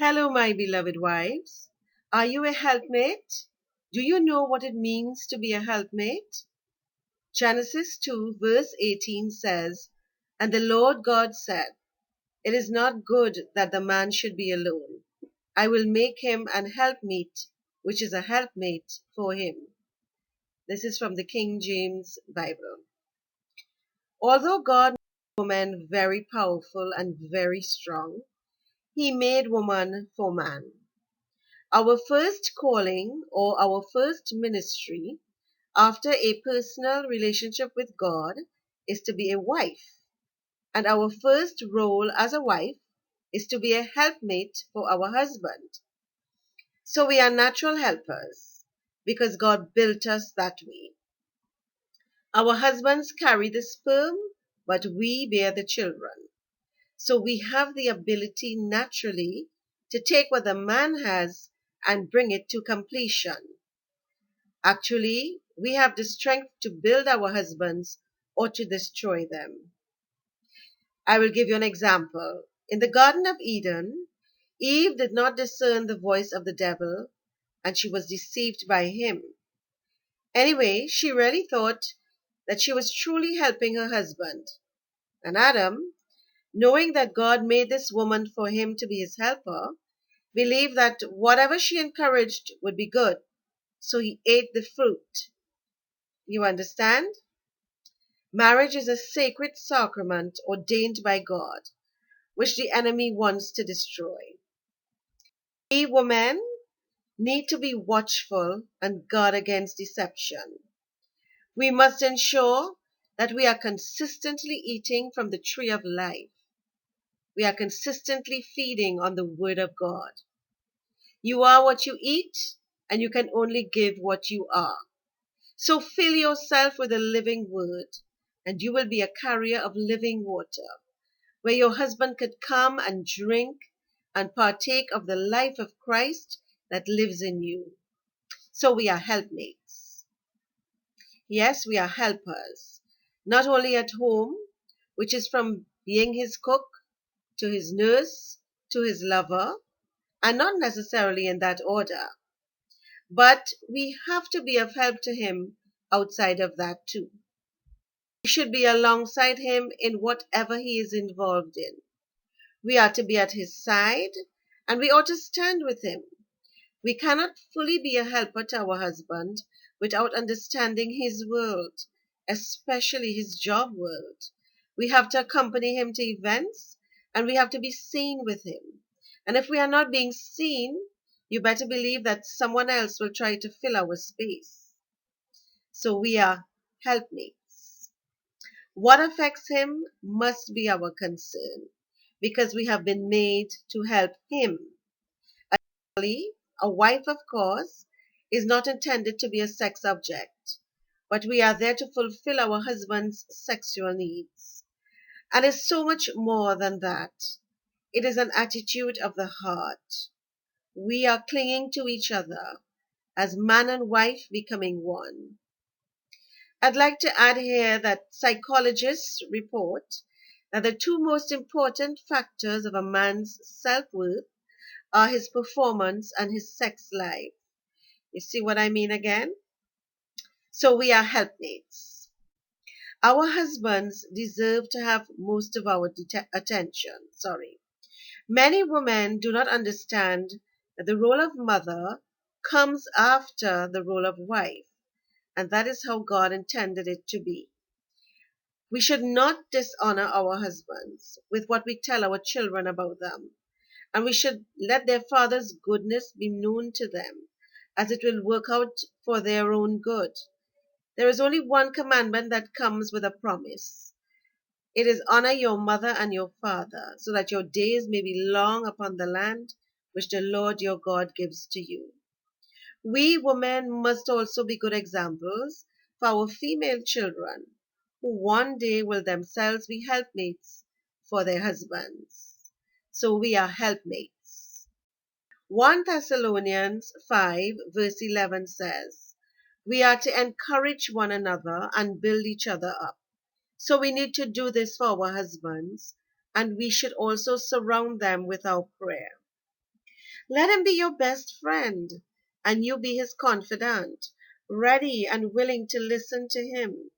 Hello, my beloved wives. Are you a helpmate? Do you know what it means to be a helpmate? Genesis 2, verse 18 says, "And the Lord God said, It is not good that the man should be alone. I will make him an helpmeet, which is a helpmate for him." This is from the King James Bible. Although God made woman very powerful and very strong, He made woman for man. Our first calling or our first ministry after a personal relationship with God is to be a wife. And our first role as a wife is to be a helpmate for our husband. So we are natural helpers because God built us that way. Our husbands carry the sperm, but we bear the children. So we have the ability naturally to take what the man has and bring it to completion. Actually, we have the strength to build our husbands or to destroy them. I will give you an example. In the Garden of Eden, Eve did not discern the voice of the devil and she was deceived by him. Anyway, she really thought that she was truly helping her husband. And Adam, knowing that God made this woman for him to be his helper, believed that whatever she encouraged would be good. So he ate the fruit. You understand? Marriage is a sacred sacrament ordained by God, which the enemy wants to destroy. We women need to be watchful and guard against deception. We must ensure that we are consistently eating from the tree of life. We are consistently feeding on the Word of God. You are what you eat, and you can only give what you are. So fill yourself with the living Word, and you will be a carrier of living water, where your husband could come and drink and partake of the life of Christ that lives in you. So we are helpmates. Yes, we are helpers, not only at home, which is from being his cook, to his nurse, to his lover, and not necessarily in that order. But we have to be of help to him outside of that too. We should be alongside him in whatever he is involved in. We are to be at his side and we ought to stand with him. We cannot fully be a helper to our husband without understanding his world, especially his job world. We have to accompany him to events and we have to be seen with him. And if we are not being seen, you better believe that someone else will try to fill our space. So we are helpmates. What affects him must be our concern because we have been made to help him. Additionally, a wife, of course, is not intended to be a sex object, but we are there to fulfill our husband's sexual needs. And it's so much more than that. It is an attitude of the heart. We are clinging to each other as man and wife becoming one. I'd like to add here that psychologists report that the two most important factors of a man's self-worth are his performance and his sex life. You see what I mean again? So we are helpmates. Our husbands deserve to have most of our attention. Many women do not understand that the role of mother comes after the role of wife, and that is how God intended it to be. We should not dishonor our husbands with what we tell our children about them, and we should let their father's goodness be known to them, as it will work out for their own good. There is only one commandment that comes with a promise. It is honor your mother and your father, so that your days may be long upon the land which the Lord your God gives to you. We women must also be good examples for our female children, who one day will themselves be helpmates for their husbands. So we are helpmates. 1 Thessalonians 5 verse 11 says, we are to encourage one another and build each other up. So we need to do this for our husbands, and we should also surround them with our prayer. Let him be your best friend, and you be his confidant, ready and willing to listen to him.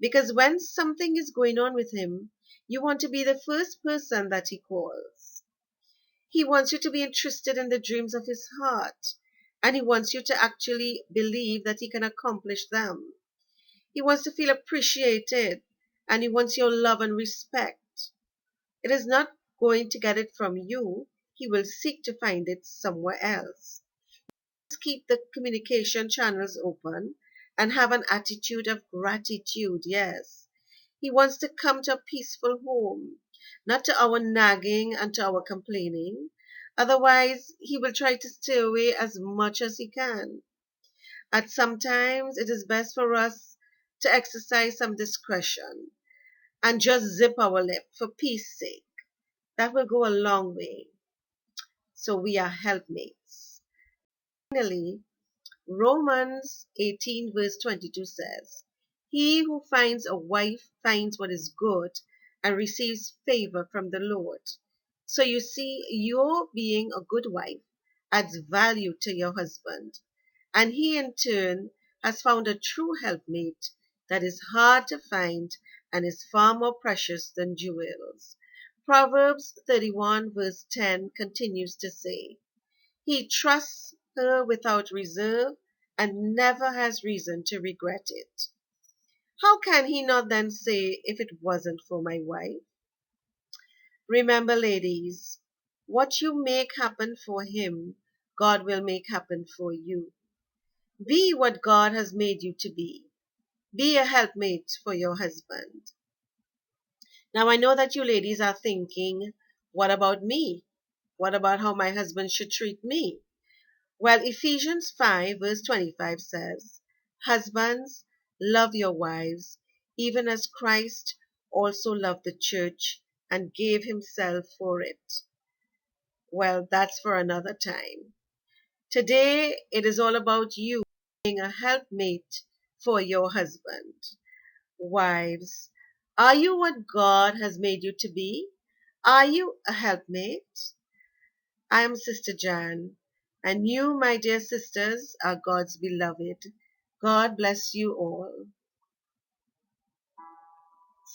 Because when something is going on with him, you want to be the first person that he calls. He wants you to be interested in the dreams of his heart, and he wants you to actually believe that he can accomplish them. He wants to feel appreciated, and he wants your love and respect. It is not going to get it from you. He will seek to find it somewhere else. Just keep the communication channels open and have an attitude of gratitude. Yes. He wants to come to a peaceful home, not to our nagging and to our complaining. Otherwise, he will try to stay away as much as he can. At sometimes, it is best for us to exercise some discretion and just zip our lip for peace sake. That will go a long way. So we are helpmates. Finally, Romans 18 verse 22 says, He who finds a wife finds what is good and receives favor from the Lord. So you see, your being a good wife adds value to your husband, and he in turn has found a true helpmate that is hard to find and is far more precious than jewels. Proverbs 31 verse 10 continues to say, He trusts her without reserve and never has reason to regret it. How can he not then say, if it wasn't for my wife? Remember, ladies, what you make happen for him, God will make happen for you. Be what God has made you to be. Be a helpmate for your husband. Now, I know that you ladies are thinking, what about me? What about how my husband should treat me? Well, Ephesians 5 verse 25 says, Husbands, love your wives, even as Christ also loved the church and gave himself for it. Well, that's for another time. Today, it is all about you being a helpmate for your husband. Wives, are you what God has made you to be? Are you a helpmate? I am Sister Jan, and you, my dear sisters, are God's beloved. God bless you all.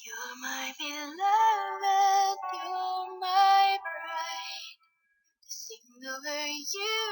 You're my beloved, you're my bride. To sing over you